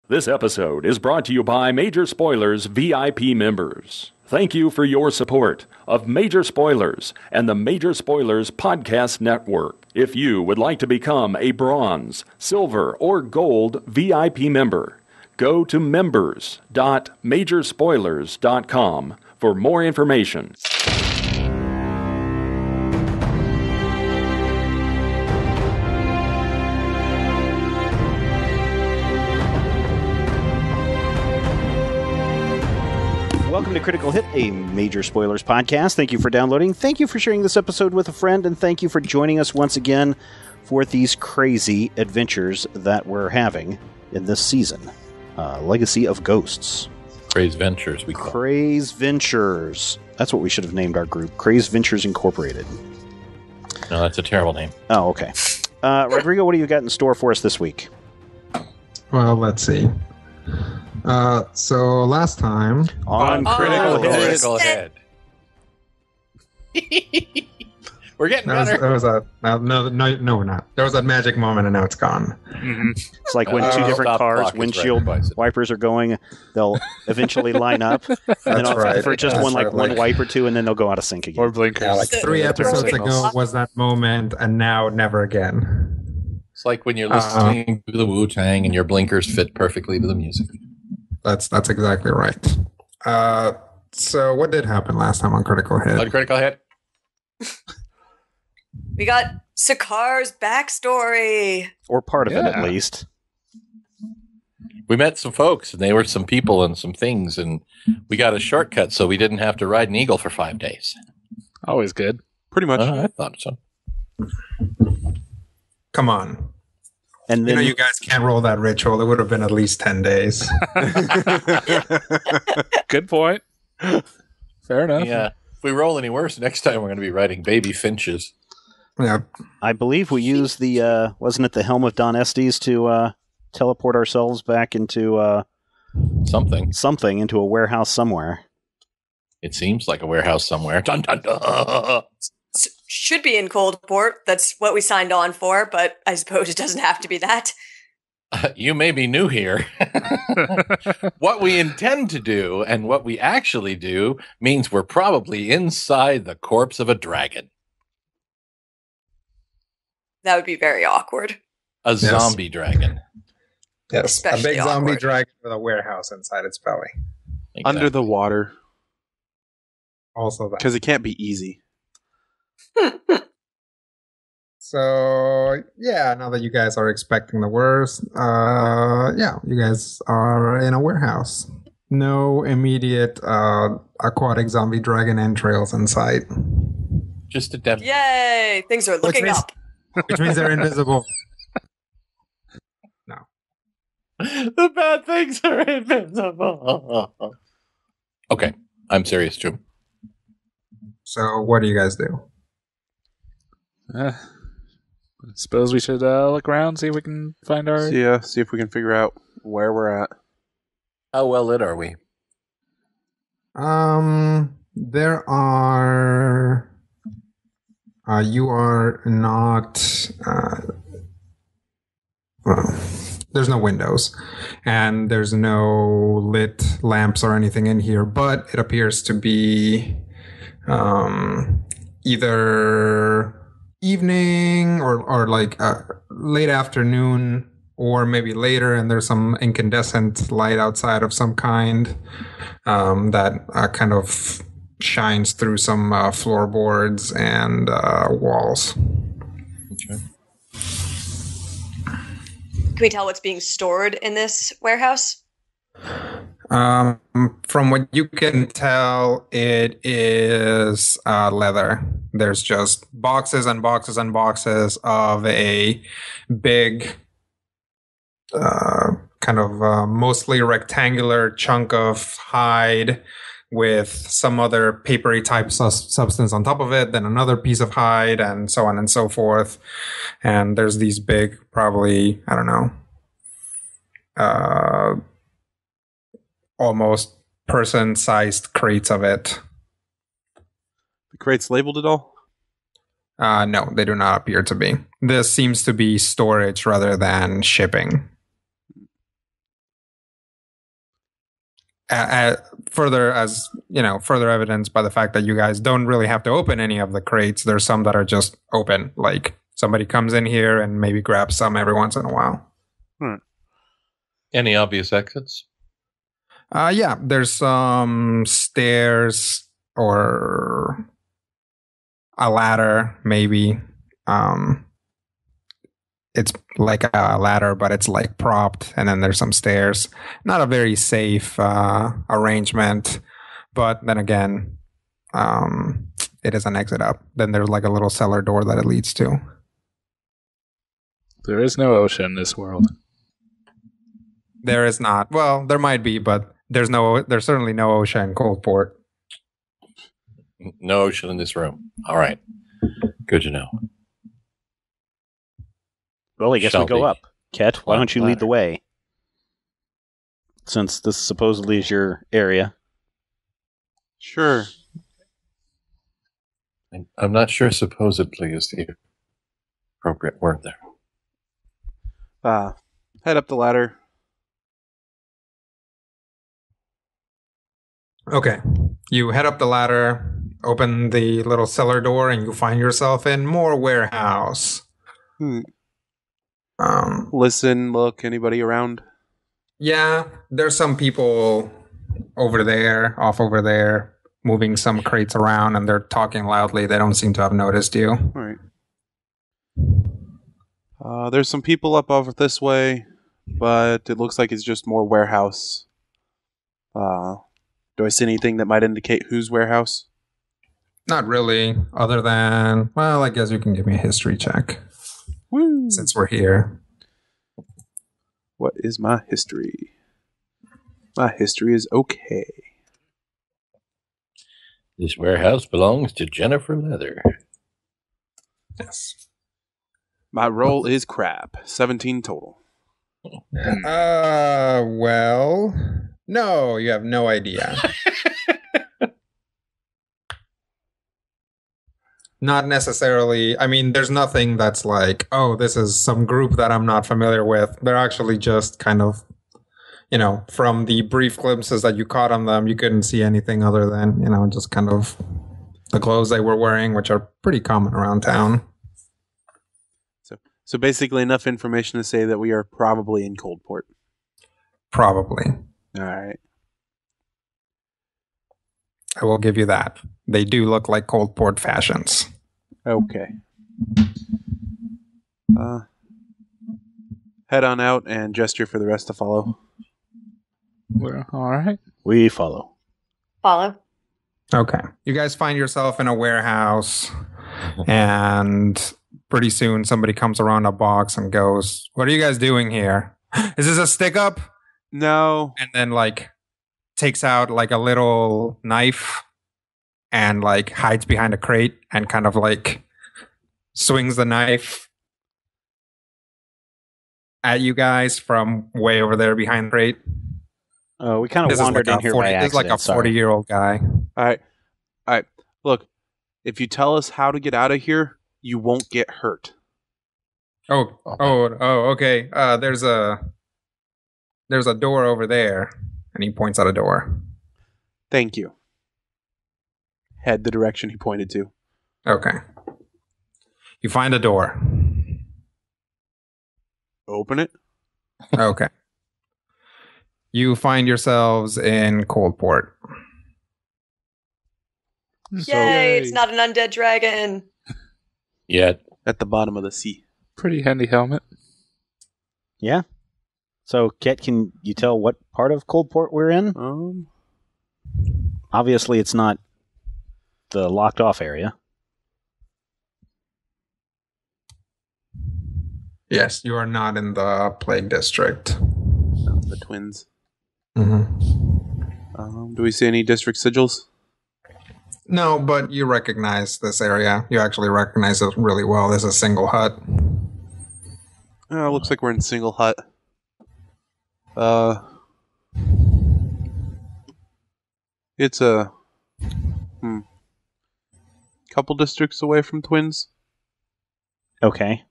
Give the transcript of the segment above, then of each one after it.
This episode is brought to you by Major Spoilers VIP members. Thank you for your support of Major Spoilers and the Major Spoilers Podcast Network. If you would like to become a bronze, silver, or gold VIP member, go to members.majorspoilers.com for more information. Welcome to Critical Hit, a Major Spoilers podcast. Thank you for downloading. Thank you for sharing this episode with a friend, and thank you for joining us once again for these crazy adventures that we're having in this season. Legacy of Ghosts. Craze Ventures, we call it. Craze Ventures. That's what we should have named our group. Craze Ventures Incorporated. No, that's a terrible name. Oh, okay. Rodrigo, what do you got in store for us this week? Well, let's see. So last time on Critical Hit. We're getting better. No, we're not. There was that magic moment, and now it's gone. Mm-hmm. It's like when two different cars' windshield wipers are going, they'll eventually line up, and then for just one wipe or two, and then they'll go out of sync again. Or blinkers. Yeah, like 3 episodes ago was that moment, and now never again. It's like when you're listening to the Wu-Tang and your blinkers fit perfectly to the music. That's exactly right. So what did happen last time on Critical Hit? On Critical Hit? We got Sakar's backstory. Or part of it, at least. We met some folks, and they were some people and some things, and we got a shortcut so we didn't have to ride an eagle for 5 days. Always good. Pretty much. I thought so. Come on. And then you guys can't roll that ritual. It would have been at least 10 days. Good point. Fair enough. Yeah. If we roll any worse, next time we're going to be riding baby finches. Yeah. I believe we used the, wasn't it the Helm of Don Estes to teleport ourselves back into something into a warehouse somewhere. It seems like a warehouse somewhere. Dun, dun, dun. Should be in Coldport. That's what we signed on for, but I suppose it doesn't have to be that. You may be new here. What we intend to do and what we actually do means we're probably inside the corpse of a dragon. That would be very awkward. A zombie dragon. Yes, Especially a big zombie awkward. dragon with a warehouse inside its belly. Exactly. Under the water. Also that. Because it can't be easy. So, yeah, now that you guys are expecting the worst, you guys are in a warehouse. No immediate aquatic zombie dragon entrails in sight. Just a depth. Yay! Things are looking up. Which means they're invisible. No. The bad things are invisible. Okay, I'm serious, Jim. So, what do you guys do? Suppose we should look around, see if we can find our... See if we can figure out where we're at. How well lit are we? There are... you are not... there's no windows. And there's no lit lamps or anything in here. But it appears to be... either evening or like late afternoon or maybe later, and there's some incandescent light outside of some kind that kind of shines through some floorboards and walls. Okay. Can we tell what's being stored in this warehouse? From what you can tell, it is leather. There's just boxes and boxes and boxes of a big, kind of mostly rectangular chunk of hide with some other papery type substance on top of it, then another piece of hide, and so on and so forth. And there's these big, probably, I don't know, almost person-sized crates of it. The crates labeled at all? No, they do not appear to be. This seems to be storage rather than shipping. further evidence by the fact that you guys don't really have to open any of the crates. There's some that are just open. Like somebody comes in here and maybe grabs some every once in a while. Any obvious exits? Yeah, there's some stairs or a ladder, maybe. It's like a ladder, but it's like propped, and then there's some stairs. Not a very safe arrangement, but then again, it is an exit up. Then there's like a little cellar door that it leads to. There is no ocean in this world. There is not. Well, there might be, but there's certainly no ocean in Coldport. No ocean in this room. All right. Good to know. Well, I guess we go up. Ket, why don't you lead the way? Since this supposedly is your area. Sure. I'm not sure supposedly is the appropriate word there. Head up the ladder. Okay. You head up the ladder, open the little cellar door, and you find yourself in more warehouse. Listen, look, anybody around? Yeah, there's some people over there, moving some crates around, and they're talking loudly. They don't seem to have noticed you. All right. There's some people up over this way, but it looks like it's just more warehouse. Do I see anything that might indicate whose warehouse? Not really, other than, well, I guess you can give me a history check. Woo! Since we're here. What is my history? My history is okay. This warehouse belongs to Jennifer Leather. Yes. My roll is crap. 17 total. Well, no, you have no idea. Not necessarily. I mean, there's nothing that's like, oh, this is some group that I'm not familiar with. They're actually just kind of, from the brief glimpses that you caught on them, you couldn't see anything other than, just kind of the clothes they were wearing, which are pretty common around town. So basically enough information to say that we are probably in Coldport. Probably. All right. I will give you that. They do look like Coldport fashions. Okay. Head on out and gesture for the rest to follow. Well, all right. We follow. Follow. Okay. You guys find yourself in a warehouse, and pretty soon somebody comes around a box and goes, "What are you guys doing here? Is this a stick up?" No. And then takes out a little knife and hides behind a crate and kind of swings the knife at you guys from way over there behind the crate. Oh, we kind of wandered in here by accident. This is like a 40-year-old guy. All right. Look, if you tell us how to get out of here, you won't get hurt. Okay. There's a door over there, and he points out a door. Thank you. Head the direction he pointed to. Okay. You find a door. Open it. Okay. You find yourselves in Coldport. Yay, it's not an undead dragon. Yet. At the bottom of the sea. Pretty handy helmet. Yeah. So, Ket, can you tell what part of Coldport we're in? Obviously, it's not the locked off area. Yes, you are not in the Plague District. No, the Twins. Mm-hmm. Do we see any district sigils? No, but you recognize this area. You actually recognize it really well. There's a single hut. Looks like we're in single hut. It's a couple districts away from Twins. Okay.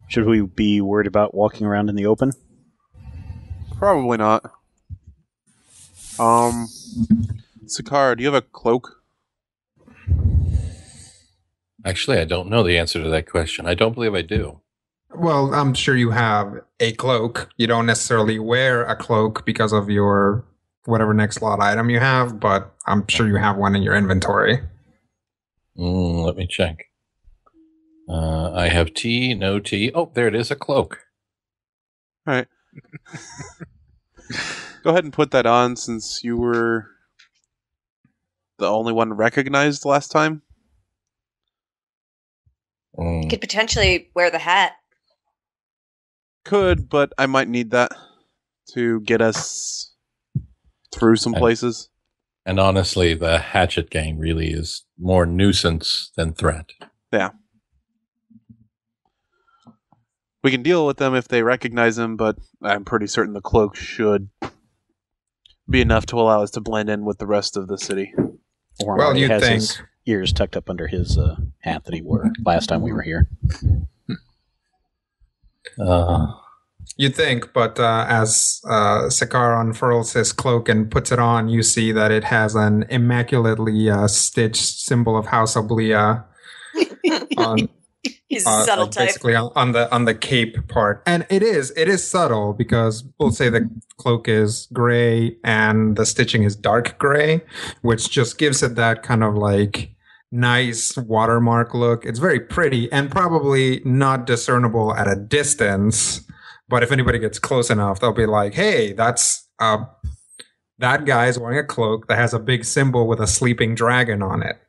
Should we be worried about walking around in the open? Probably not. Sakara, do you have a cloak? Actually, I don't know the answer to that question. I don't believe I do. Well, I'm sure you have a cloak. You don't necessarily wear a cloak because of your whatever next slot item you have, but I'm sure you have one in your inventory. Let me check. I have tea, no tea. Oh, there it is, a cloak. All right. Go ahead and put that on since you were the only one recognized last time. You could potentially wear the hat. Could, but I might need that to get us through some places. And honestly, the hatchet gang really is more nuisance than threat. Yeah. We can deal with them if they recognize them, but I'm pretty certain the cloak should be enough to allow us to blend in with the rest of the city. Well, you has his ears tucked up under his hat that he wore last time we were here. You'd think, but as Sakar unfurls his cloak and puts it on, you see that it has an immaculately stitched symbol of House Oblia on. He's a subtle type. Basically on the cape part. And it is subtle because we'll say the cloak is gray and the stitching is dark gray, which just gives it that kind of like nice watermark look. It's very pretty and probably not discernible at a distance. But if anybody gets close enough, they'll be like, hey, that's that guy's wearing a cloak that has a big symbol with a sleeping dragon on it.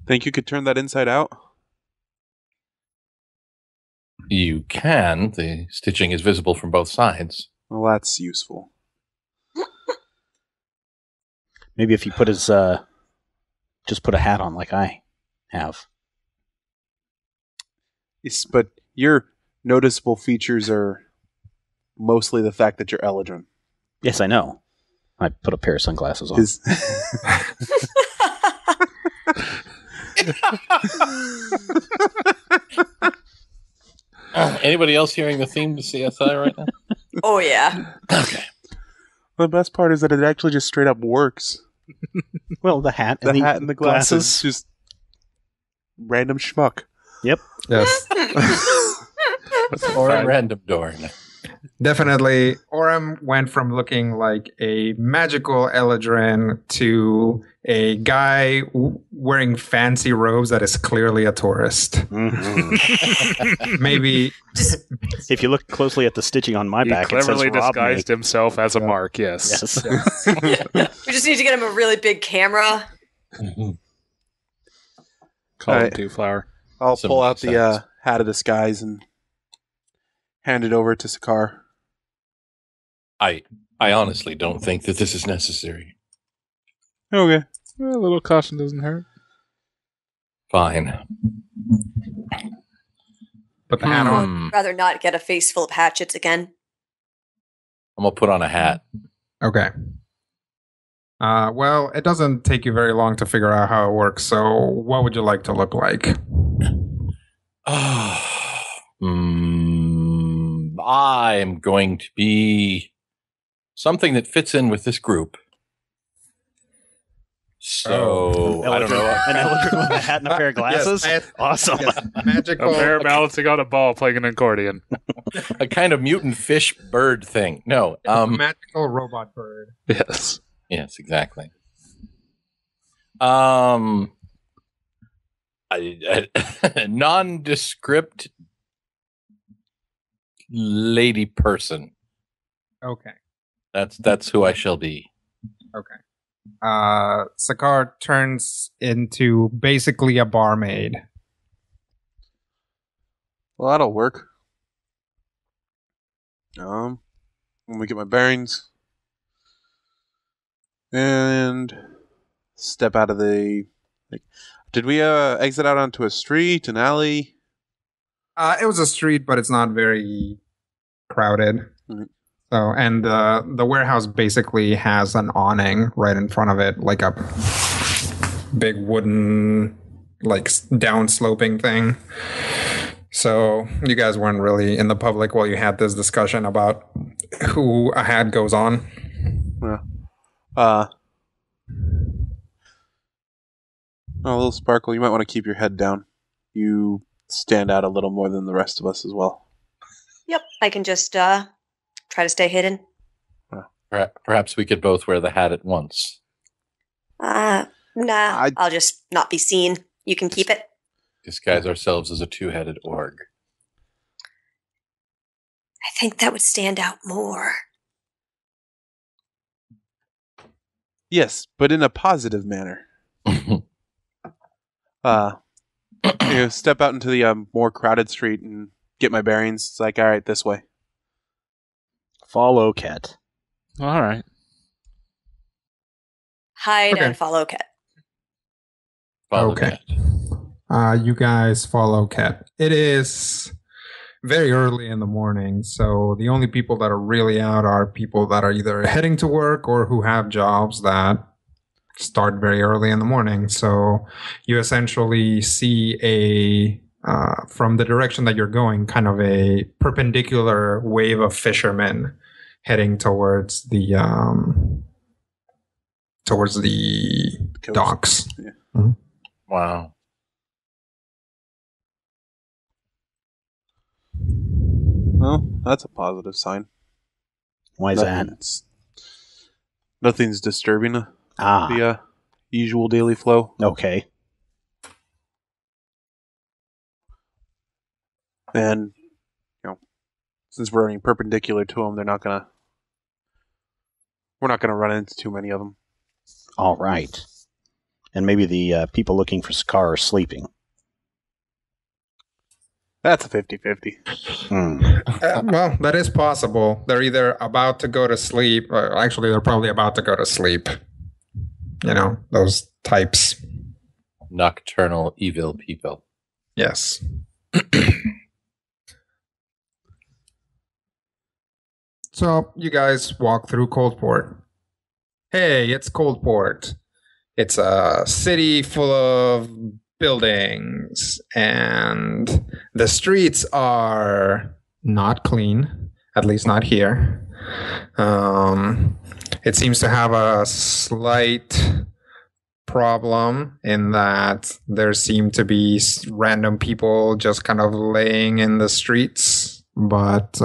Think you could turn that inside out? You can. The stitching is visible from both sides. Well, that's useful. Maybe if he put his, just put a hat on like I have. Yes, but your noticeable features are mostly the fact that you're Eladrin. Yes, I know. I put a pair of sunglasses on. Anybody else hearing the theme to CSI right now? Oh, yeah. Okay. The best part is that it actually just straight up works. Well, the hat and the glasses. Just random schmuck. Yep. Yes. Or a random door. Definitely, Orem went from looking like a magical Eladrin to a guy wearing fancy robes that is clearly a tourist. Mm-hmm. Maybe if you look closely at the stitching on my back, he cleverly it says Rob disguised himself as a mark. Yes. We just need to get him a really big camera. Call him Two Flower. I'll pull out the hat of disguise and hand it over to Sakar. I honestly don't think that this is necessary. Okay. Well, a little caution doesn't hurt. Fine. put the hat on. I'd rather not get a face full of hatchets again. I'm going to put on a hat. Okay. Well, it doesn't take you very long to figure out how it works, so what would you like to look like? I'm going to be something that fits in with this group. So, I don't know. An Eldritch with a hat and a pair of glasses? Yes, awesome. Yes, magical. A bear balancing on a ball playing an accordion. A kind of mutant fish bird thing. No. Magical robot bird. Yes. Yes, exactly. Nondescript lady person. Okay. That's who I shall be. Okay. Sakar turns into basically a barmaid. Well, that'll work. Let me get my bearings. And step out of the... did we exit out onto a street, an alley? It was a street, but it's not very crowded. Mm-hmm. So, and the warehouse basically has an awning right in front of it, like a big wooden, like down sloping thing. So you guys weren't really in the public while you had this discussion about who ahead goes on. Oh, little Sparkle, you might want to keep your head down. You stand out a little more than the rest of us as well. Yep, I can just try to stay hidden. Perhaps we could both wear the hat at once. Nah, I'll just not be seen. You can keep it. Disguise ourselves as a two-headed org. I think that would stand out more. Yes, but in a positive manner. Step out into the more crowded street and get my bearings. It's like, all right, this way. Follow Ket. All right. Hide Okay. and follow Ket. Okay. You guys follow Ket. It is very early in the morning, so the only people that are really out are people that are either heading to work or who have jobs that start very early in the morning. So you essentially see from the direction that you're going, kind of a perpendicular wave of fishermen heading towards the Coast. docks. Yeah. Mm-hmm. Wow. Well, that's a positive sign. Why is that? Nothing's disturbing the usual daily flow. Okay. And, since we're running perpendicular to them, we're not gonna run into too many of them. All right. And maybe the people looking for Scar are sleeping. That's a 50-50. Well, that is possible. They're either about to go to sleep, or actually, they're probably about to go to sleep. Those types. Nocturnal evil people. Yes. So, you guys walk through Coldport. Hey, it's Coldport. It's a city full of buildings, and the streets are not clean, at least not here. It seems to have a slight problem in that there seem to be random people just kind of laying in the streets, but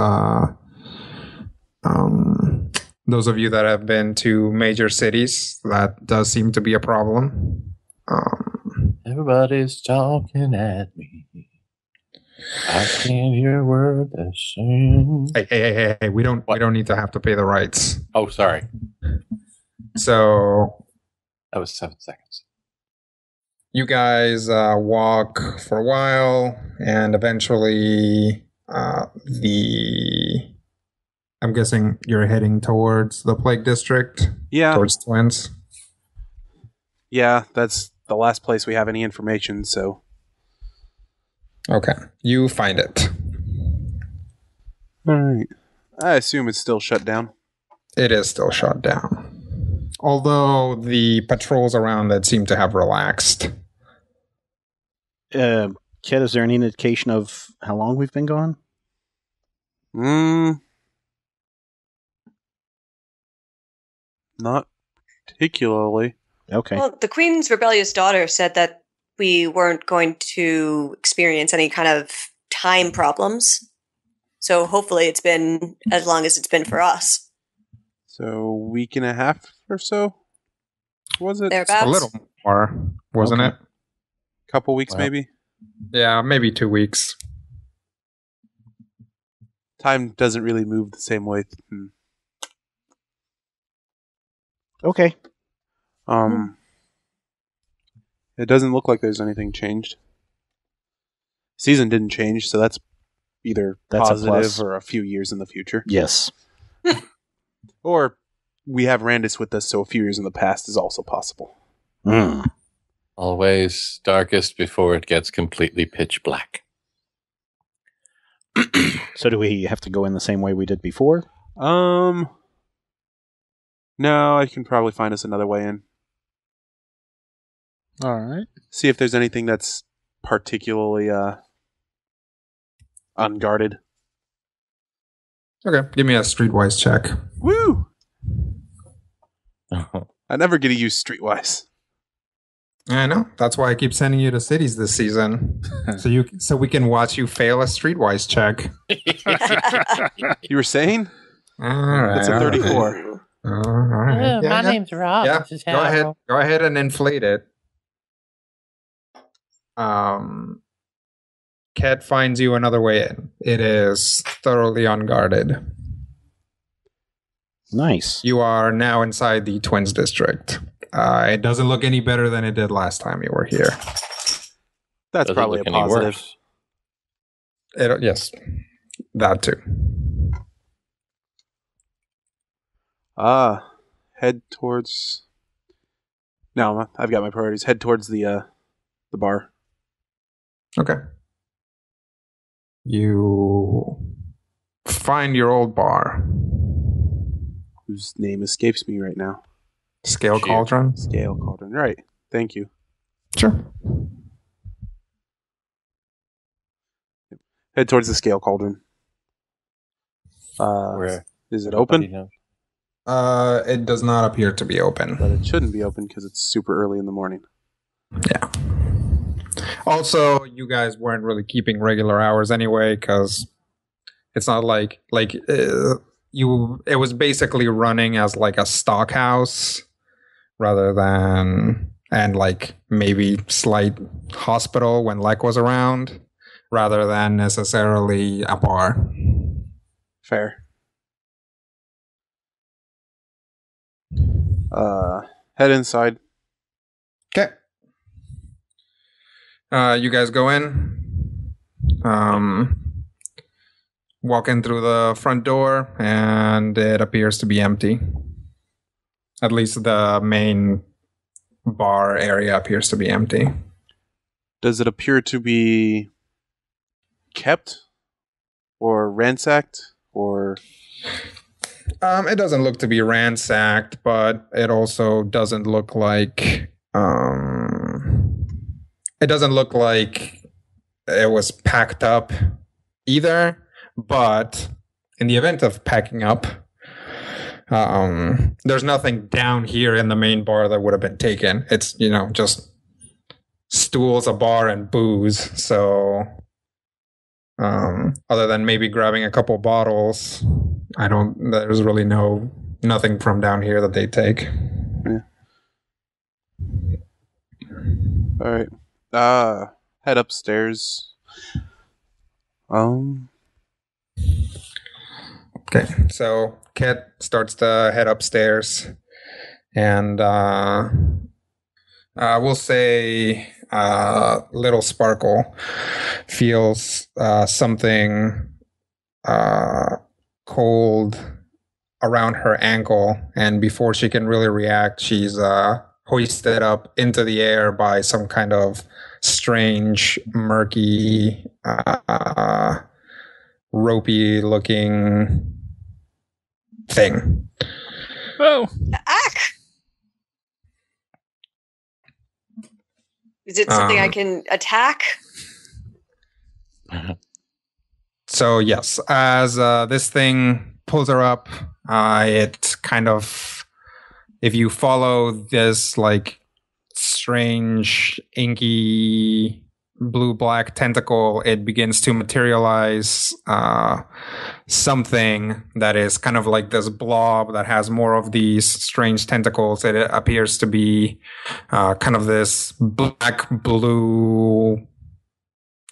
those of you that have been to major cities, that does seem to be a problem. Everybody's talking at me. I can't hear a word they're saying. Hey! We don't need to have to pay the rights. Oh, sorry. So That was 7 seconds. you guys walk for a while, and eventually I'm guessing you're heading towards the Plague District? Yeah. Towards Twins? Yeah, that's the last place we have any information, so... Okay. You find it. Alright. I assume it's still shut down. It is still shut down. Although the patrols around it seem to have relaxed. Ket, is there any indication of how long we've been gone? Not particularly. Okay. Well, the Queen's rebellious daughter said that we weren't going to experience any kind of time problems. So hopefully it's been as long as it's been for us. So, a week and a half or so? Was it? Thereabouts. A little more, wasn't it? Couple weeks, Well. maybe? Yeah, maybe 2 weeks. Time doesn't really move the same way. Okay. It doesn't look like there's anything changed. Season didn't change, so that's either That's a positive plus. or a few years in the future. Yes. Or we have Randus with us, so a few years in the past is also possible. Always darkest before it gets completely pitch black. So do we have to go in the same way we did before? No, I can probably find us another way in. All right. See if there's anything that's particularly unguarded. Okay, give me a streetwise check. Woo! I never get to use Streetwise. I know. That's why I keep sending you to cities this season, so we can watch you fail a streetwise check. You were saying? All right, That's a 34. All right. My name's Rob. Yeah, This is go ahead. how- Go ahead and inflate it. Cat finds you another way in. It is thoroughly unguarded. Nice. You are now inside the Twins District. It doesn't look any better than it did last time you were here. That's Doesn't probably a look any positive. worse. Yes, that too. Head towards... No, I've got my priorities. Head towards the bar. Okay. You find your old bar. Whose name escapes me right now. Scale Cauldron? Scale Cauldron. Right. Thank you. Sure. Head towards the Scale Cauldron. Where Is it open? It does not appear to be open. But it shouldn't be open because it's super early in the morning. Yeah. Also, you guys weren't really keeping regular hours anyway, because it's not like it was basically running as like a stock house rather than, and like maybe slight hospital when Lek was around, rather than necessarily a bar. Fair. Head inside. Okay. You guys go in. Walk in through the front door, and it appears to be empty. At least the main bar area appears to be empty. Does it appear to be kept or ransacked or... It doesn't look to be ransacked, but it also doesn't look like it was packed up either. But in the event of packing up, there's nothing down here in the main bar that would have been taken. It's, just stools, a bar, and booze. So, other than maybe grabbing a couple bottles, there's really nothing from down here that they take. Yeah. All right. Head upstairs. Okay, so Kat starts to head upstairs, and we'll say Little Sparkle feels something cold around her ankle, and before she can really react, she's hoisted up into the air by some kind of strange, murky, ropey looking thing. Oh, Ack! Is it something I can attack? So yes, as this thing pulls her up, it kind of, if you follow this like strange inky blue-black tentacle, it begins to materialize something that is kind of like this blob that has more of these strange tentacles. It appears to be kind of this black-blue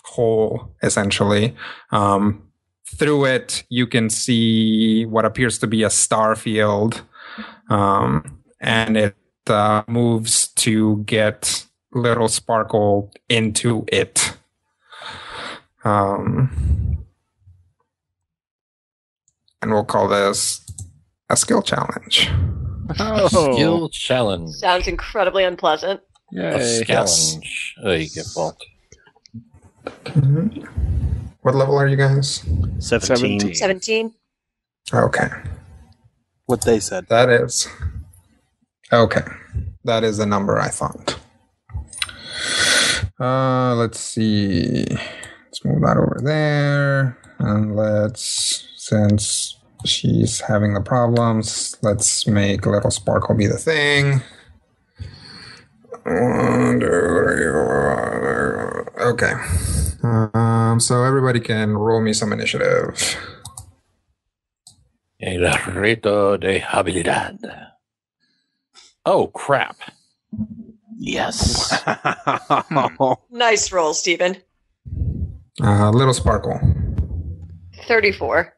hole, essentially. Through it, you can see what appears to be a star field, and it moves to get Little Sparkle into it. And we'll call this a skill challenge. oh. Skill challenge. Sounds incredibly unpleasant. A Yay. challenge. Oh, you get fault. What level are you guys? 17. 17. Okay. What they said. That is. Okay. That is the number I thought. Let's see. Let's move that over there. And since she's having the problems, let's make Little Sparkle be the thing. 1, 2, 3, 4. Okay. So everybody can roll me some initiative. El reto de habilidad. Oh, crap. Yes. Nice roll, Stephen. Little Sparkle. 34.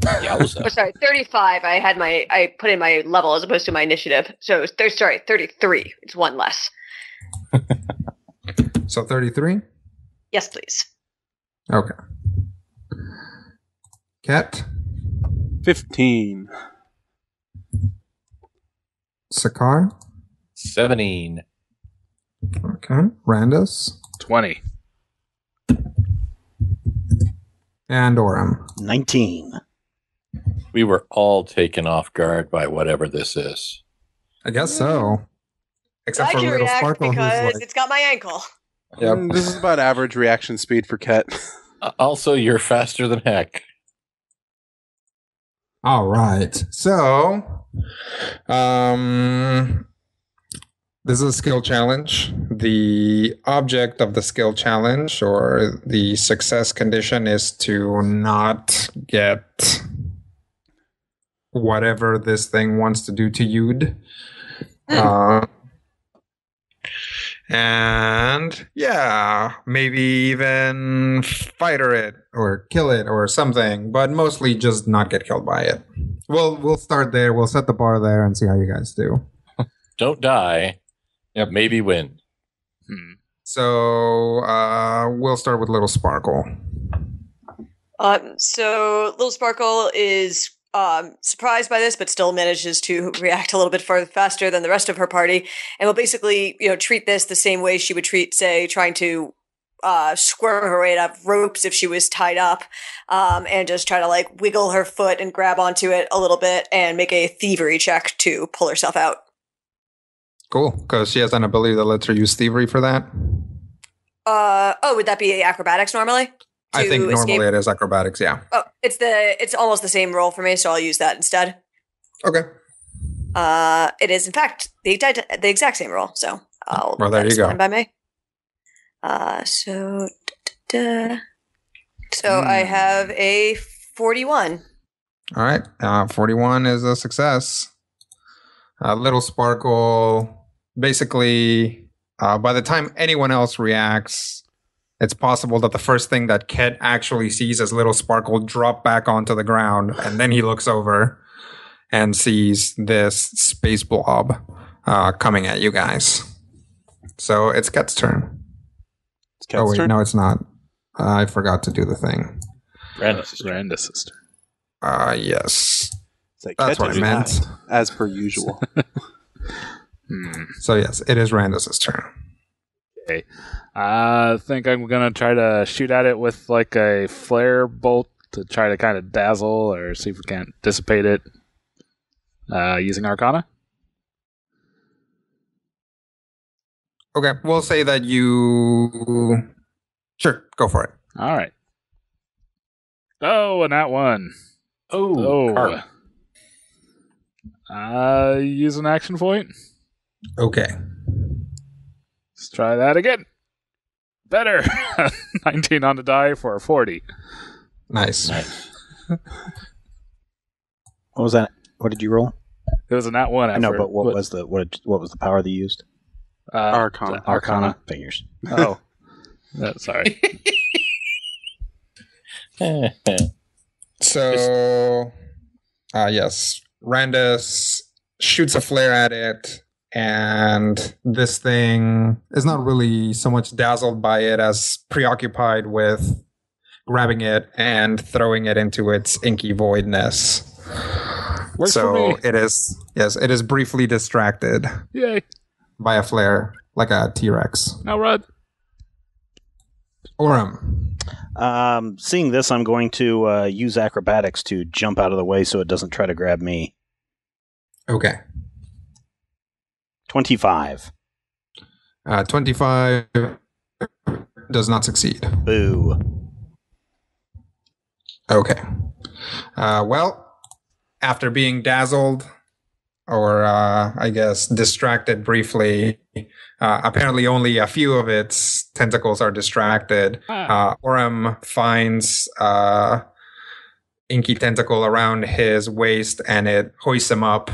Yowza. Oh, sorry, 35. I put in my level as opposed to my initiative. So it was 33. It's one less. So 33? Yes, please. Okay. Cat? 15. Sakar? 17. Okay. Randus? 20. And Orem? 19. We were all taken off guard by whatever this is. I guess so. Except I for can Little react Sparkle, who's because like... it's got my ankle. Yep. This is about average reaction speed for Ket. Also, you're faster than heck. All right. So, this is a skill challenge. The object of the skill challenge or the success condition is to not get whatever this thing wants to do to Yude. And yeah, maybe even fighter it or kill it or something, but mostly just not get killed by it. We'll start there. We'll set the bar there and see how you guys do. Don't die. Yep. Maybe win. So we'll start with Little Sparkle. So Little Sparkle is surprised by this, but still manages to react a little bit faster than the rest of her party, and will basically, treat this the same way she would treat, say, trying to squirm her way out of ropes if she was tied up, and just try to wiggle her foot and grab onto it a little bit and make a thievery check to pull herself out. Cool, because she has an ability that lets her use thievery for that. Would that be acrobatics normally? I think normally it is acrobatics, yeah. Oh, it's almost the same roll for me, so I'll use that instead. Okay. It is in fact the exact same roll, so well, there you go. By me. So I have a 41. All right, 41 is a success. Little Sparkle, basically, by the time anyone else reacts, it's possible that the first thing that Ket actually sees is Little Sparkle drop back onto the ground, and then he looks over and sees this space blob coming at you guys. So it's Ket's turn. It's Ket's turn? No, it's not. I forgot to do the thing. Randus' turn. Yes. Like that's what I meant. As per usual. So yes, it is Randus' turn. Okay. I think I'm going to try to shoot at it with a flare bolt to try to kind of dazzle or see if we can't dissipate it using Arcana. Okay, we'll say that you... Sure, go for it. All right. Oh, and that one. Oh. Use an action point. Okay. Let's try that again. Better. 19 on the die for a 40. Nice. What was that? What did you roll? It was a nat one. I know, but what was the power they used? Arcana. Figures. Oh. Sorry. So, yes. Randus shoots a flare at it, and this thing is not really so much dazzled by it as preoccupied with grabbing it and throwing it into its inky voidness. Works for me. It is briefly distracted. Yay. By a flare, like a T-Rex. Now run. Orem. Seeing this, I'm going to use acrobatics to jump out of the way so it doesn't try to grab me. Okay. 25. 25 does not succeed. Boo. Okay. Well, after being dazzled, or I guess distracted briefly, apparently only a few of its tentacles are distracted. Orem finds inky tentacle around his waist, and it hoists him up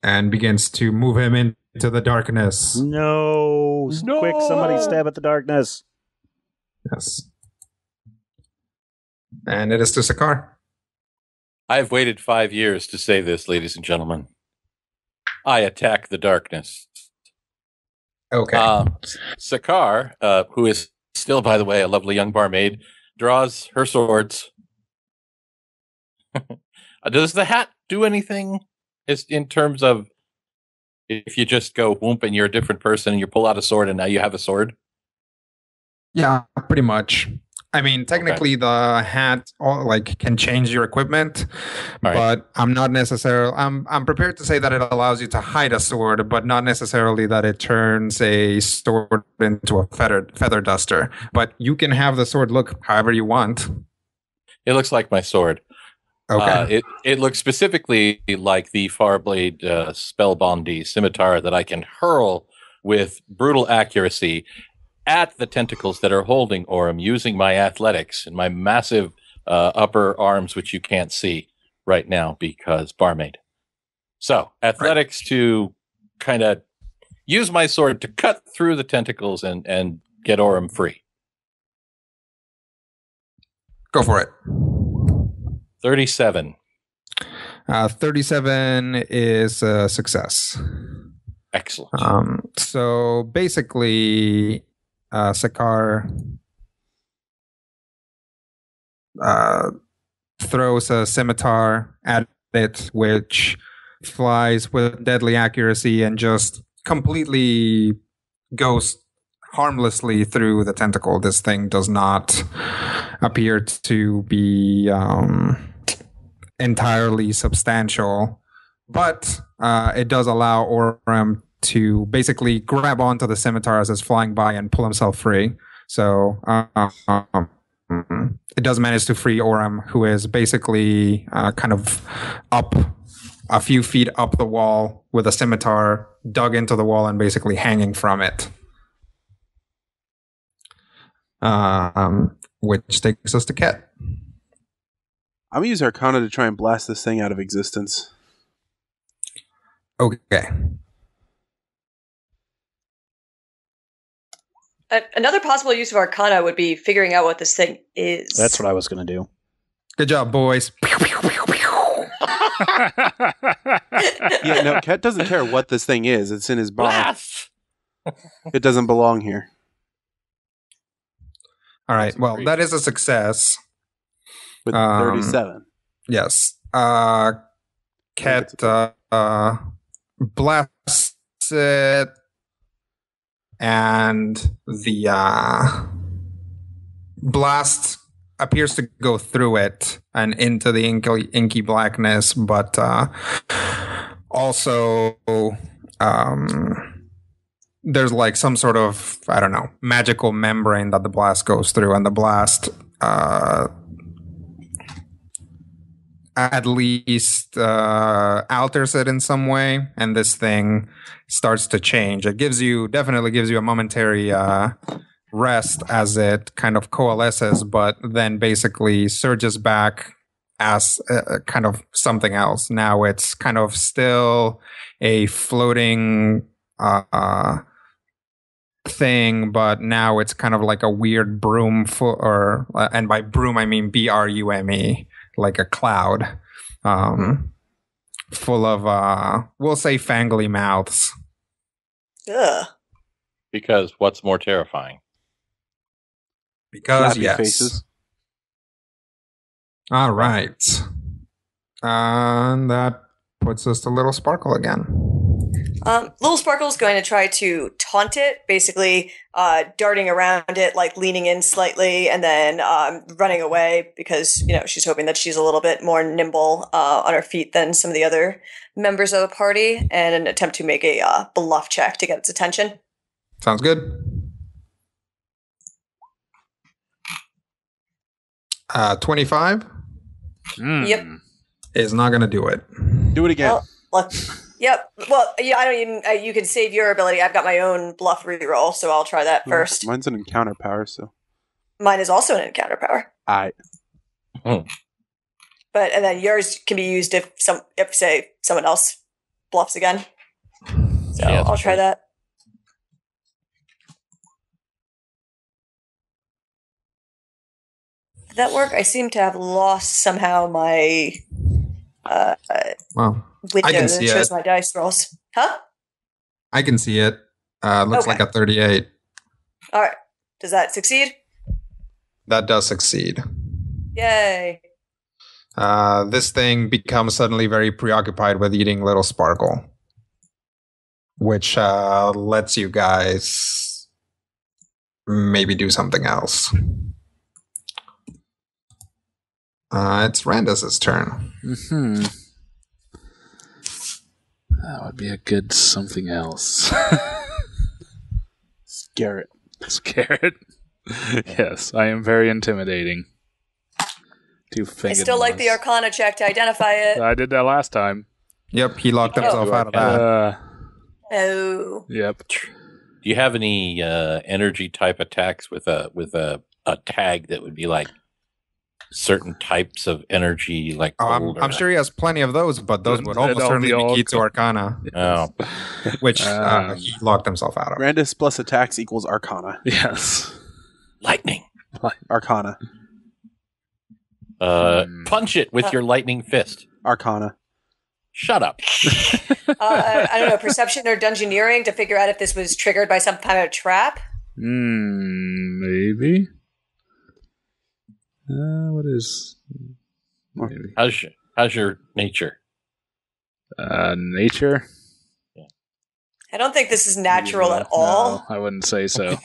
and begins to move him into the darkness. No. Quick, somebody stab at the darkness. Yes. And it is to Sakar. I've waited 5 years to say this, ladies and gentlemen. I attack the darkness. Okay. Sakar, who is still, by the way, a lovely young barmaid, draws her swords. Does the hat do anything in terms of if you just go whoop and you're a different person and you pull out a sword and now you have a sword? Yeah, pretty much. I mean, technically, the hat can change your equipment, but I'm not necessarily. I'm prepared to say that it allows you to hide a sword, but not necessarily that it turns a sword into a feather duster. But you can have the sword look however you want. It looks like my sword. Okay. It looks specifically like the Farblade Spellbondy scimitar that I can hurl with brutal accuracy at the tentacles that are holding Orem using my athletics and my massive upper arms, which you can't see right now because barmaid. So athletics to kind of use my sword to cut through the tentacles and get Orem free. Go for it. 37. 37 is a success. Excellent. So basically, Sakar throws a scimitar at it, which flies with deadly accuracy and just completely goes harmlessly through the tentacle. This thing does not appear to be entirely substantial, but it does allow Orem to basically grab onto the scimitar as it's flying by and pull himself free. So it does manage to free Orem, who is basically kind of up a few feet up the wall with a scimitar dug into the wall and basically hanging from it. Which takes us to Ket. I'm going to use Arcana to try and blast this thing out of existence. Okay. Another possible use of Arcana would be figuring out what this thing is. That's what I was going to do. Good job, boys. Yeah, no, Ket doesn't care what this thing is. It's in his body. It doesn't belong here. All right. Well, that is a success. With 37. Yes. Ket blasts it, and the blast appears to go through it and into the inky blackness, but also there's like some sort of, I don't know, magical membrane that the blast goes through, and the blast at least alters it in some way, and this thing starts to change. It definitely gives you a momentary rest as it kind of coalesces, but then basically surges back as kind of something else. Now it's kind of still a floating thing, but now it's kind of like a weird broom, and by broom I mean BRUME, like a cloud, full of we'll say fangly mouths. Ugh. Because what's more terrifying? Because Flappy yes. faces. All right. And that puts us to Little Sparkle again. Little Sparkle's going to try to taunt it, basically darting around it, like leaning in slightly, and then running away because, she's hoping that she's a little bit more nimble on her feet than some of the other members of the party, and an attempt to make a bluff check to get its attention. Sounds good. 25 Yep. is not going to do it. Do it again. Well, yep. Well, yeah, I don't even. You can save your ability. I've got my own bluff reroll, so I'll try that first. Mine's an encounter power, so. Mine is also an encounter power. Oh. And then yours can be used if say someone else bluffs again. So Yeah, I'll try that. Did that work? I seem to have lost somehow my Wow. window I can that see shows it. my dice rolls. Huh? I can see it. Looks Okay. like a 38. All right. Does that succeed? That does succeed. Yay. This thing becomes suddenly very preoccupied with eating Little Sparkle, which lets you guys maybe do something else. It's Randus's turn. Mm-hmm. That would be a good something else. Scare it. Scare it? Yes, I am very intimidating. I still like the Arcana check to identify it. I did that last time. Yep, he locked himself out of that. Oh. Yep. Do you have any energy type attacks with a tag that would be like certain types of energy, like gold I'm sure he has plenty of those, but those would almost They'd all certainly be be all key to Arcana, Oh, which he locked himself out of. Randus plus attacks equals Arcana. Yes. lightning! Arcana. Punch it with your lightning fist. Arcana. Shut up. I don't know, perception or dungeoneering to figure out if this was triggered by some kind of trap? Maybe. What is... Maybe. How's your nature? Nature? I don't think this is natural at all. No, I wouldn't say so.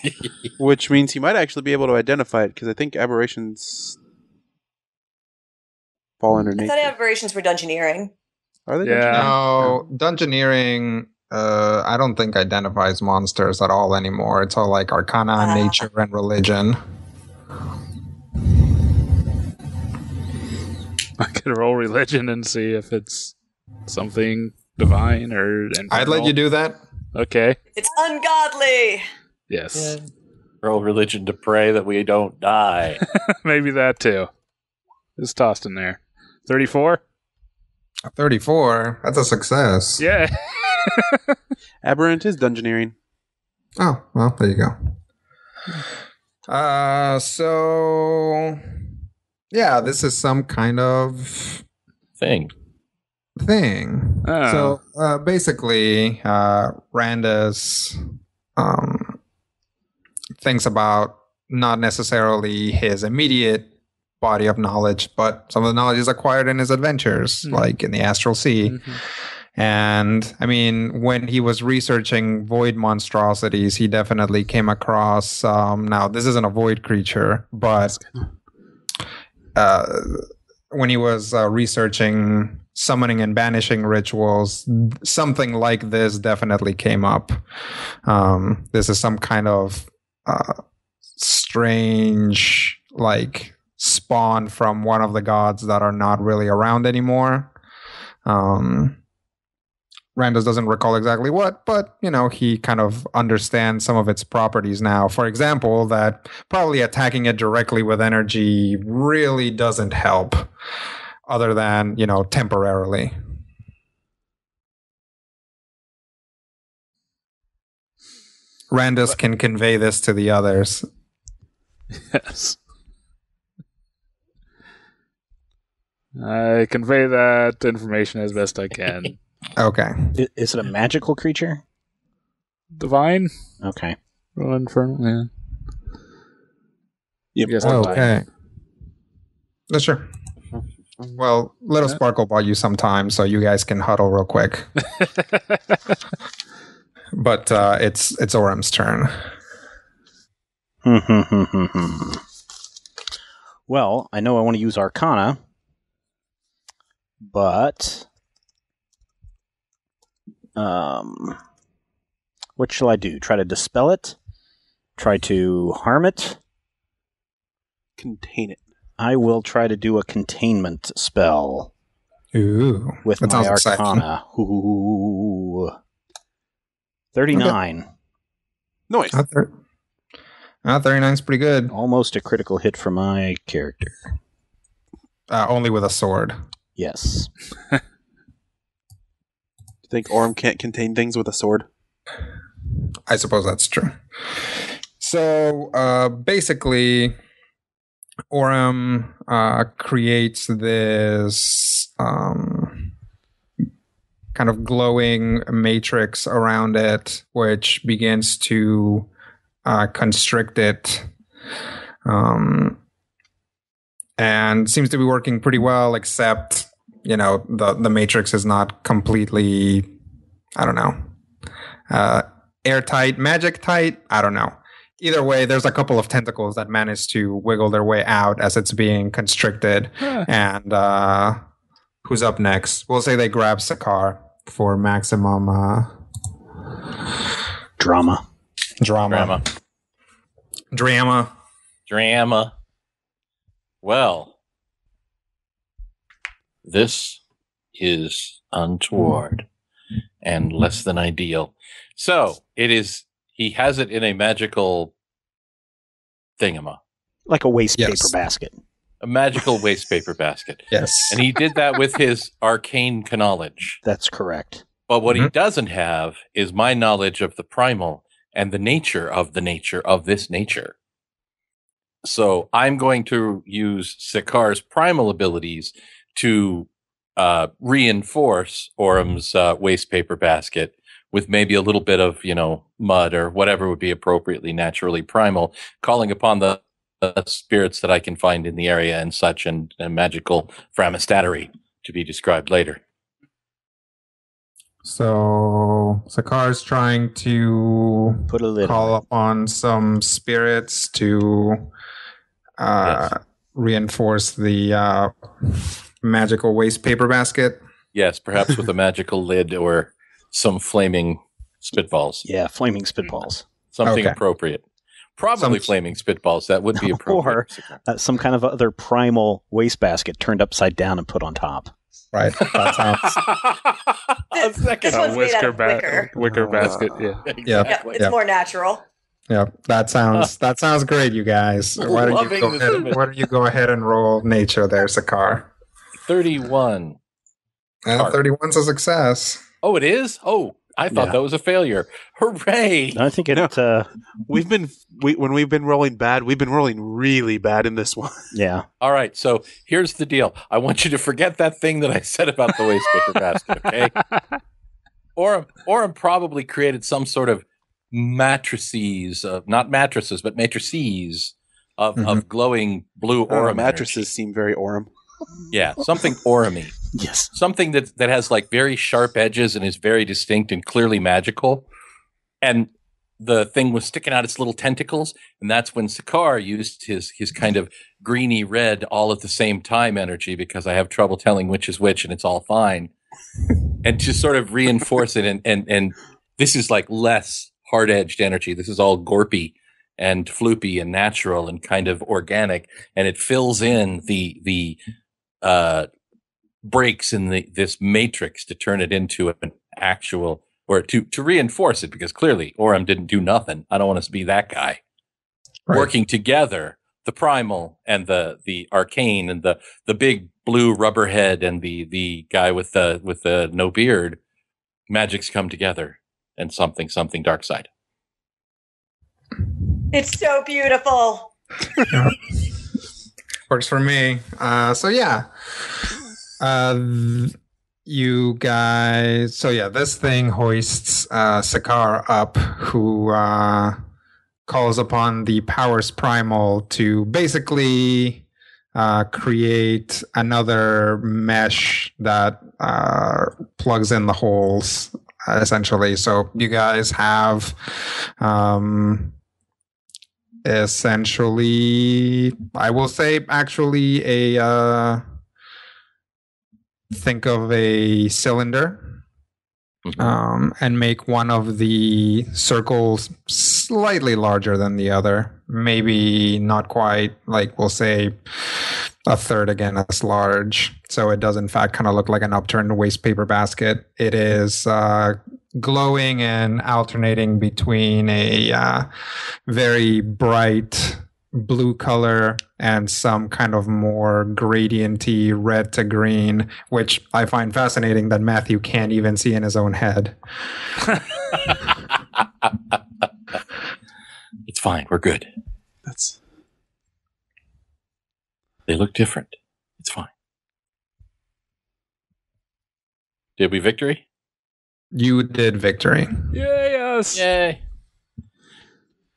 Which means he might actually be able to identify it, because I think aberrations fall under I nature. thought aberrations were dungeoneering. Are they? Yeah. No, dungeoneering, I don't think identifies monsters at all anymore. It's all like Arcana, nature, and religion. I could roll religion and see if it's something divine or infernal. I'd let you do that. Okay. It's ungodly! Yes. Roll religion to pray that we don't die. Maybe that too. It's tossed in there. 34? 34. That's a success. Yeah. Aberrant is dungeoneering. Oh, well, there you go. So, yeah, this is some kind of Thing. thing. Oh. So, basically, Randus thinks about not necessarily his immediate body of knowledge, but some of the knowledge is acquired in his adventures, like in the Astral Sea. Mm-hmm. And I mean, when he was researching void monstrosities, he definitely came across. Now, this isn't a void creature, but when he was researching summoning and banishing rituals, something like this definitely came up. This is some kind of strange, like, spawn from one of the gods that are not really around anymore. Randus doesn't recall exactly what, but, you know, he kind of understands some of its properties now. For example, that probably attacking it directly with energy really doesn't help, other than, you know, temporarily. Randus can convey this to the others. Yes. I convey that information as best I can. Okay. Is it a magical creature? Divine? Okay. Or infernal? Yeah. Yep. Yes, Okay. No, sure. Well, Little Sparkle bought you some time, so you guys can huddle real quick. But it's Orem's turn. Well, I know I want to use Arcana, but what shall I do? Try to dispel it? Try to harm it? Contain it. I will try to do a containment spell. Ooh, With that my sounds exciting. Arcana. Ooh. 39. Nice. 39 is pretty good. Almost a critical hit for my character. Only with a sword. Yes. You think Orem can't contain things with a sword? I suppose that's true. So basically, Orem creates this kind of glowing matrix around it, which begins to constrict it. And seems to be working pretty well, except, the matrix is not completely, I don't know, airtight, magic tight. I don't know. Either way, there's a couple of tentacles that manage to wiggle their way out as it's being constricted. And who's up next? We'll say they grab Sakar for maximum Drama. Well, this is untoward and less than ideal. So he has it in a magical thingama. Like a wastepaper basket. A magical wastepaper basket. Yes. And he did that with his arcane knowledge. That's correct. But what he doesn't have is my knowledge of the primal and the nature of this nature. So I'm going to use Sakar's primal abilities to reinforce Orem's wastepaper basket with maybe a little bit of, mud or whatever would be appropriately naturally primal, calling upon the spirits that I can find in the area and such, and magical framistatary to be described later. So Sakar's trying to Put a lid call on it. upon some spirits to reinforce the magical wastepaper basket. Yes, perhaps with a magical lid or some flaming spitballs. Yeah, flaming spitballs. Something Okay. appropriate. Probably flaming spitballs. That would be appropriate. Or some kind of other primal wastebasket turned upside down and put on top. Right. That sounds. A second. This one's made out of wicker. Wicker basket, yeah. Yep, it's more natural. Yeah, that sounds great, you guys. Why don't you go ahead and roll nature there, Sakar? 31. 31's a success. Oh, it is? Oh, I thought that was a failure. Hooray! I think it. When we've been rolling bad, we've been rolling really bad in this one. Yeah. All right, so here's the deal. I want you to forget that thing that I said about the wastepaper basket, okay? Orem probably created some sort of matrices, not mattresses, but matrices of glowing blue Orem Mattresses energy. seem very Orem. Yeah, something Orem-y. Yes. Something that has like very sharp edges and is very distinct and clearly magical. And the thing was sticking out its little tentacles, and that's when Sakar used his kind of greeny red all at the same time energy, because I have trouble telling which is which and it's all fine. And to sort of reinforce it, and this is like less hard-edged energy. This is all gorpy and floopy and natural and kind of organic, and it fills in the breaks in this matrix to turn it into an actual, or to reinforce it, because clearly Orem didn't do nothing. I don't want us to be that guy. Right. Working together, the primal and the arcane and the big blue rubber head and the guy with the no beard, magics come together and something dark side. It's so beautiful. Works for me. You guys. So yeah, this thing hoists Sakar up, who calls upon the powers primal to basically create another mesh that plugs in the holes, essentially. So you guys have essentially, I will say, actually think of a cylinder, and make one of the circles slightly larger than the other. Maybe not quite, like, we'll say a third again as large. So it does in fact kind of look like an upturned waste paper basket. It is glowing and alternating between a very bright blue color and some kind of more gradienty red to green, which I find fascinating that Matthew can't even see in his own head. It's fine. We're good. They look different. It's fine. Did we victory? You did victory. Yay, us! Yay.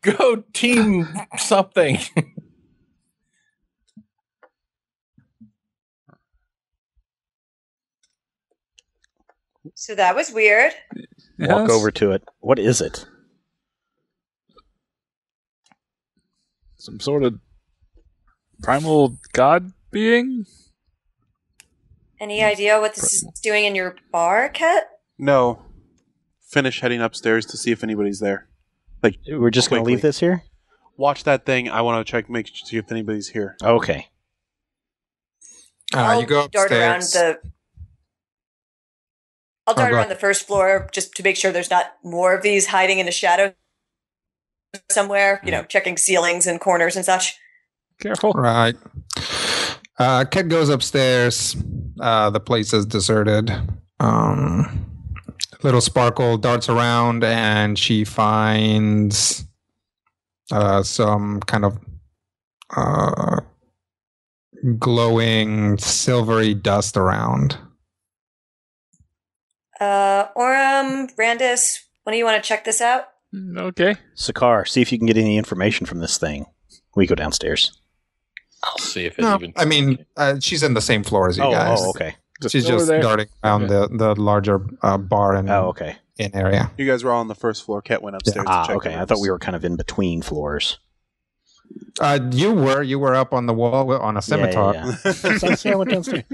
Go team something. So that was weird. Walk Yes. over to it. What is it? Some sort of primal god being? Any idea what this is doing in your bar, Ket? No. Finish heading upstairs to see if anybody's there. Like, We're just going to quickly. leave this here? Watch that thing. I want to check, see if anybody's here. Okay. I'll You go dart around upstairs. I'll dart go around ahead. the first floor just to make sure there's not more of these hiding in the shadow somewhere. You know, checking ceilings and corners and such. Careful. Right. Ket goes upstairs. The place is deserted. Little Sparkle darts around and she finds some kind of glowing silvery dust around. Oram, Randus, when do you want to check this out? Okay. Sakar, see if you can get any information from this thing. We go downstairs. I'll see if it No, even. I mean, she's in the same floor as you guys. Okay. She's over just there. darting around the larger bar and Okay. in area. You guys were all on the first floor. Ket went upstairs to check. Okay. the I thought rooms. we were kind of in between floors. You were up on the wall on a scimitar. Yeah. So I went downstairs.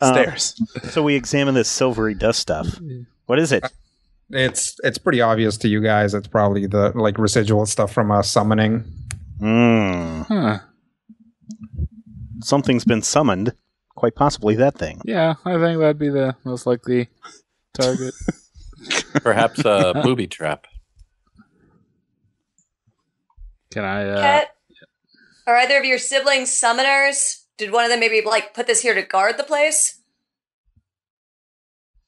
Stairs. So we examine this silvery dust stuff. What is it? It's pretty obvious to you guys. It's probably the like residual stuff from a summoning. Huh. Something's been summoned. Quite possibly that thing. Yeah, I think that'd be the most likely target. Perhaps a booby trap. Can I, Ket, are either of your siblings summoners? Did one of them maybe like put this here to guard the place?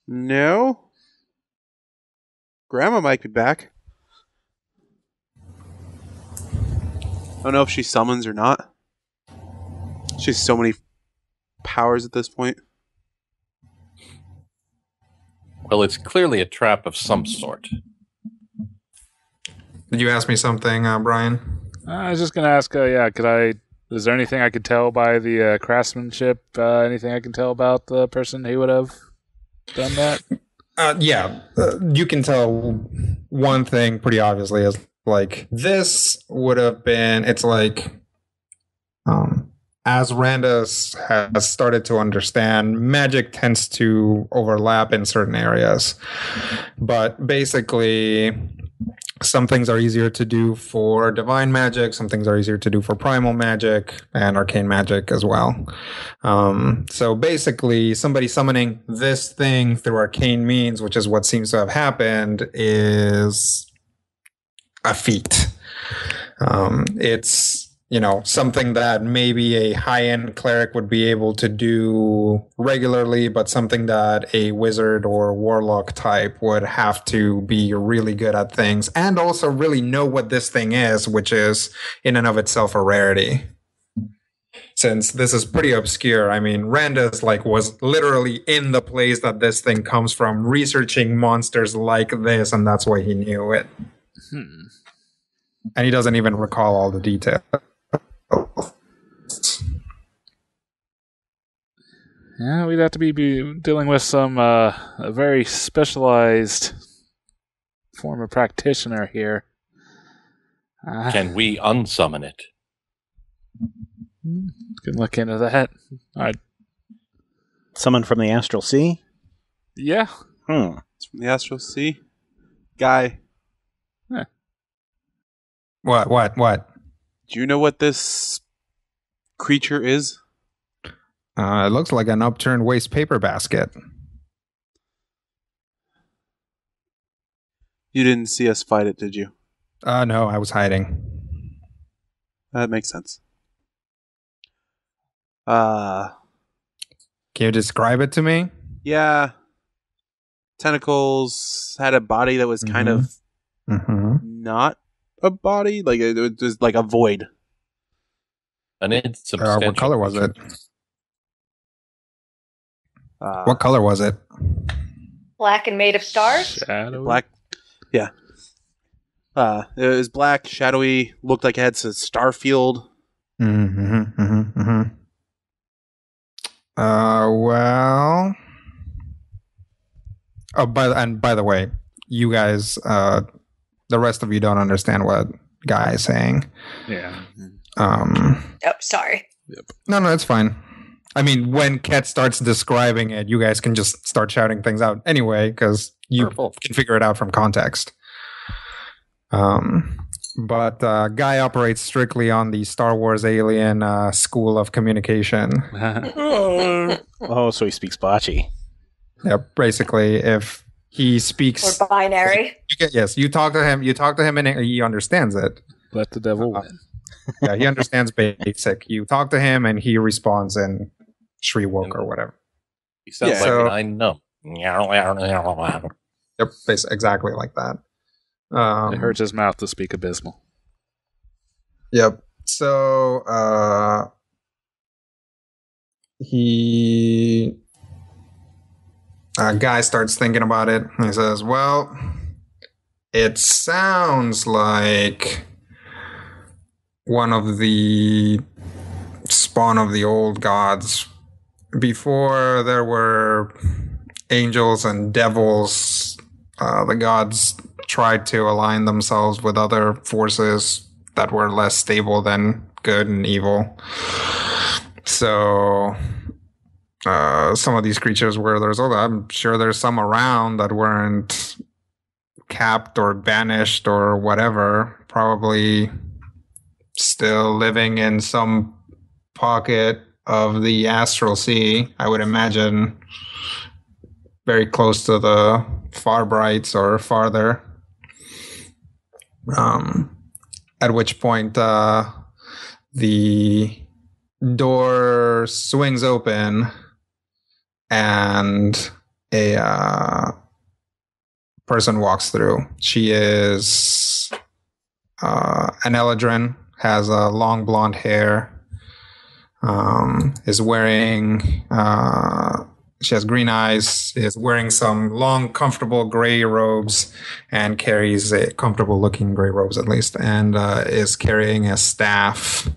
No. Grandma might be back. I don't know if she summons or not. She has so many powers at this point. Well, it's clearly a trap of some sort. Did you ask me something, Brian? I was just going to ask, is there anything I could tell by the craftsmanship? Anything I can tell about the person who would have done that? You can tell one thing pretty obviously is like this would have been. It's like, as Randus has started to understand, magic tends to overlap in certain areas, but basically. Some things are easier to do for divine magic. Some things are easier to do for primal magic and arcane magic as well. So basically, somebody summoning this thing through arcane means, which is what seems to have happened, is a feat. It's something that maybe a high-end cleric would be able to do regularly, but something that a wizard or warlock type would have to be really good at things and also really know what this thing is, which is in and of itself a rarity. Since this is pretty obscure, I mean, Randus was literally in the place that this thing comes from, researching monsters like this, and that's why he knew it. And he doesn't even recall all the details. Yeah, we'd have to be dealing with some a very specialized form of practitioner here. Can we unsummon it? Can look into that. Someone from the Astral Sea? Yeah. It's from the Astral Sea. Guy, What? do you know what this creature is? It looks like an upturned waste paper basket. You didn't see us fight it, did you? No, I was hiding. That makes sense. Can you describe it to me? Yeah. Tentacles, had a body that was kind of not a body. Like it was like a void. An insubstantial. What color was it? What color was it? Black and made of stars? Shadowy. Black. Yeah. It was black, shadowy, looked like it had some star field. Well. Oh, by the way, you guys, the rest of you don't understand what Guy is saying. Yeah. Oh, sorry. Yep. No, it's fine. I mean, when Ket starts describing it, you guys can just start shouting things out anyway, because you can figure it out from context. But Guy operates strictly on the Star Wars alien school of communication. Oh, so he speaks bocce. Yep, basically, if he speaks... Or binary. You talk to him and he understands it. Let the devil win. Yeah, he understands basic. You talk to him and he responds in Shriwok or whatever. He sounds like I know. Yep, exactly like that. It hurts his mouth to speak abysmal. Yep. So Guy starts thinking about it. He says, well, it sounds like one of the spawn of the old gods. Before there were angels and devils, the gods tried to align themselves with other forces that were less stable than good and evil. So some of these creatures were I'm sure there's some around that weren't capped or banished or whatever, probably still living in some pocket of the astral sea, I would imagine, very close to the far brights or farther. At which point the door swings open and a person walks through. She is an Eladrin, has long blonde hair, is wearing, she has green eyes, is wearing some long, comfortable gray robes, and carries comfortable looking gray robes at least, and is carrying a staff.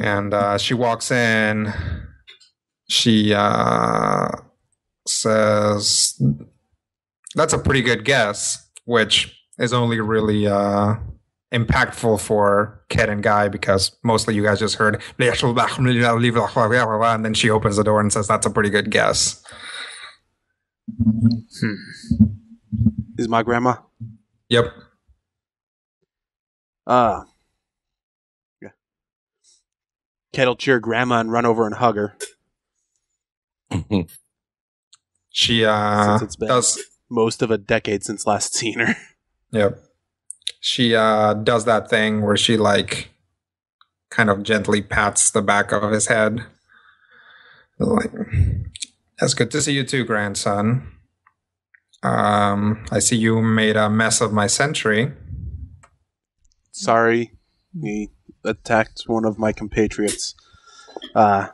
And she walks in. She says, "That's a pretty good guess," which is only really impactful for Ket and Guy because mostly you guys just heard, and then she opens the door and says, "That's a pretty good guess." Is my grandma? Yep. Yeah. Ket'll cheer grandma and run over and hug her. She Since it's been does most of a decade since last seen her. Yep. She does that thing where she like kind of gently pats the back of his head. Like, it's good to see you too, grandson. I see you made a mess of my sentry. Sorry, he attacked one of my compatriots. Well,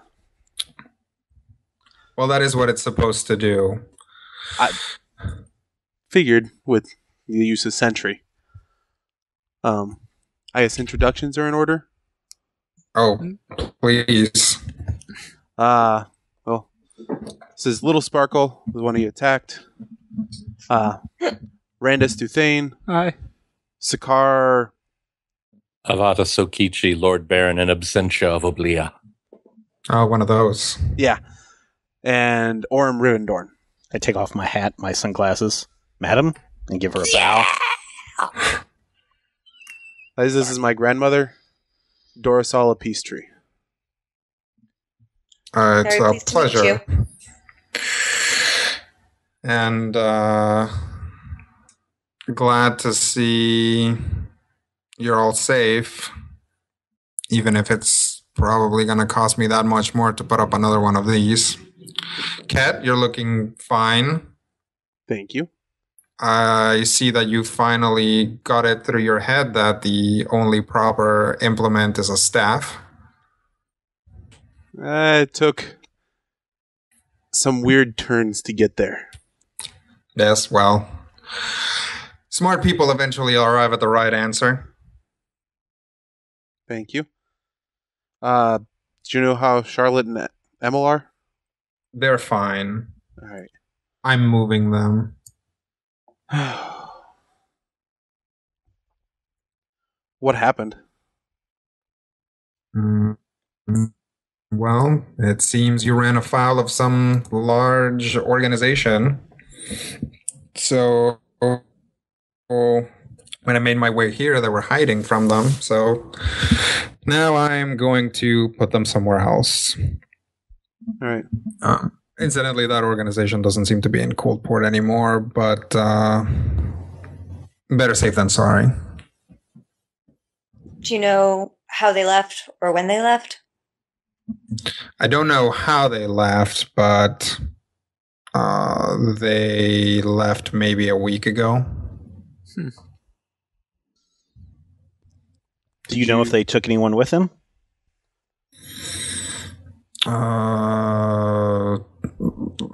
that is what it's supposed to do. I figured with the use of sentry. I guess introductions are in order. Oh, please. Well, this is Little Sparkle, the one he attacked. Randus Duthane. Hi. Sakar. Avata Sokichi, Lord Baron in absentia of Oblia. Oh, one of those. Yeah. And Orm Rivendorn. I take off my hat, my sunglasses, madam, and give her a bow. This is my grandmother. Dorsala Peacetree. It's Very a pleased to meet pleasure. And glad to see you're all safe, even if it's probably going to cost me that much more to put up another one of these. Kat, you're looking fine. Thank you. I see that you finally got it through your head that the only proper implement is a staff. It took some weird turns to get there. Yes, well, smart people eventually arrive at the right answer. Thank you. Do you know how Charlotte and Emil are? They're fine. All right. I'm moving them. What happened? Well, it seems you ran afoul of some large organization. So, when I made my way here, they were hiding from them. So, now I'm going to put them somewhere else. All right. Incidentally, that organization doesn't seem to be in Coldport anymore, but better safe than sorry. Do you know how they left or when they left? I don't know how they left, but they left maybe a week ago. Do you know if they took anyone with them?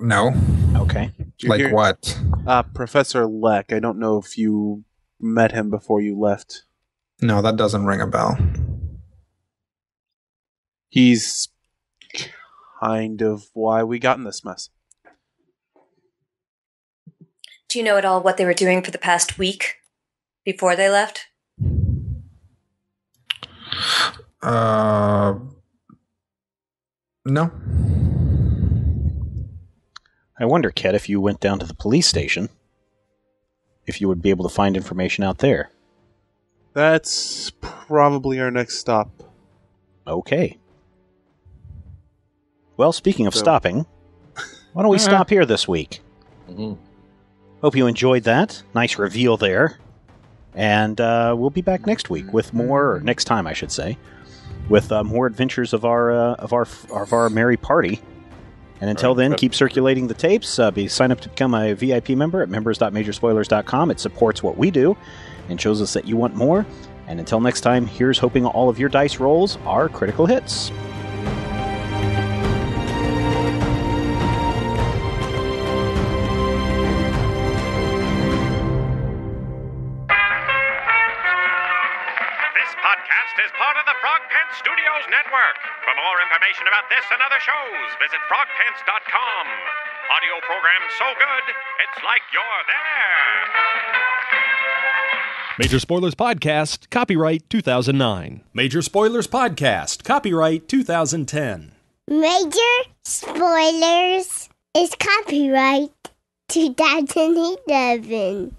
No. Okay. Like what? Professor Leck. I don't know if you met him before you left. No, that doesn't ring a bell. He's kind of why we got in this mess. Do you know at all what they were doing for the past week before they left? No. I wonder, Ket, if you went down to the police station, if you would be able to find information out there. That's probably our next stop. Okay. Well, speaking of stopping, why don't we stop here this week? Mm-hmm. Hope you enjoyed that. Nice reveal there. And we'll be back next week with more, or next time I should say, with more adventures of our merry party. And until then, keep circulating the tapes. Sign up to become a VIP member at members.majorspoilers.com. It supports what we do and shows us that you want more. And until next time, here's hoping all of your dice rolls are critical hits. This podcast is part of the Frog Pants Studios Network. For more information about this and other shows, visit frogpants.com. Audio program so good, it's like you're there. Major Spoilers Podcast, copyright 2009. Major Spoilers Podcast, copyright 2010. Major Spoilers is copyright 2011.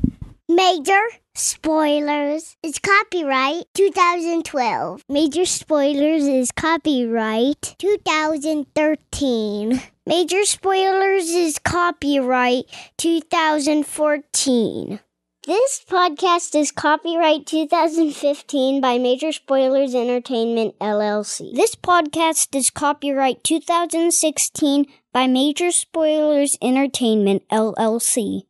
Major Spoilers is copyright 2012. Major Spoilers is copyright 2013. Major Spoilers is copyright 2014. This podcast is copyright 2015 by Major Spoilers Entertainment, LLC. This podcast is copyright 2016 by Major Spoilers Entertainment, LLC.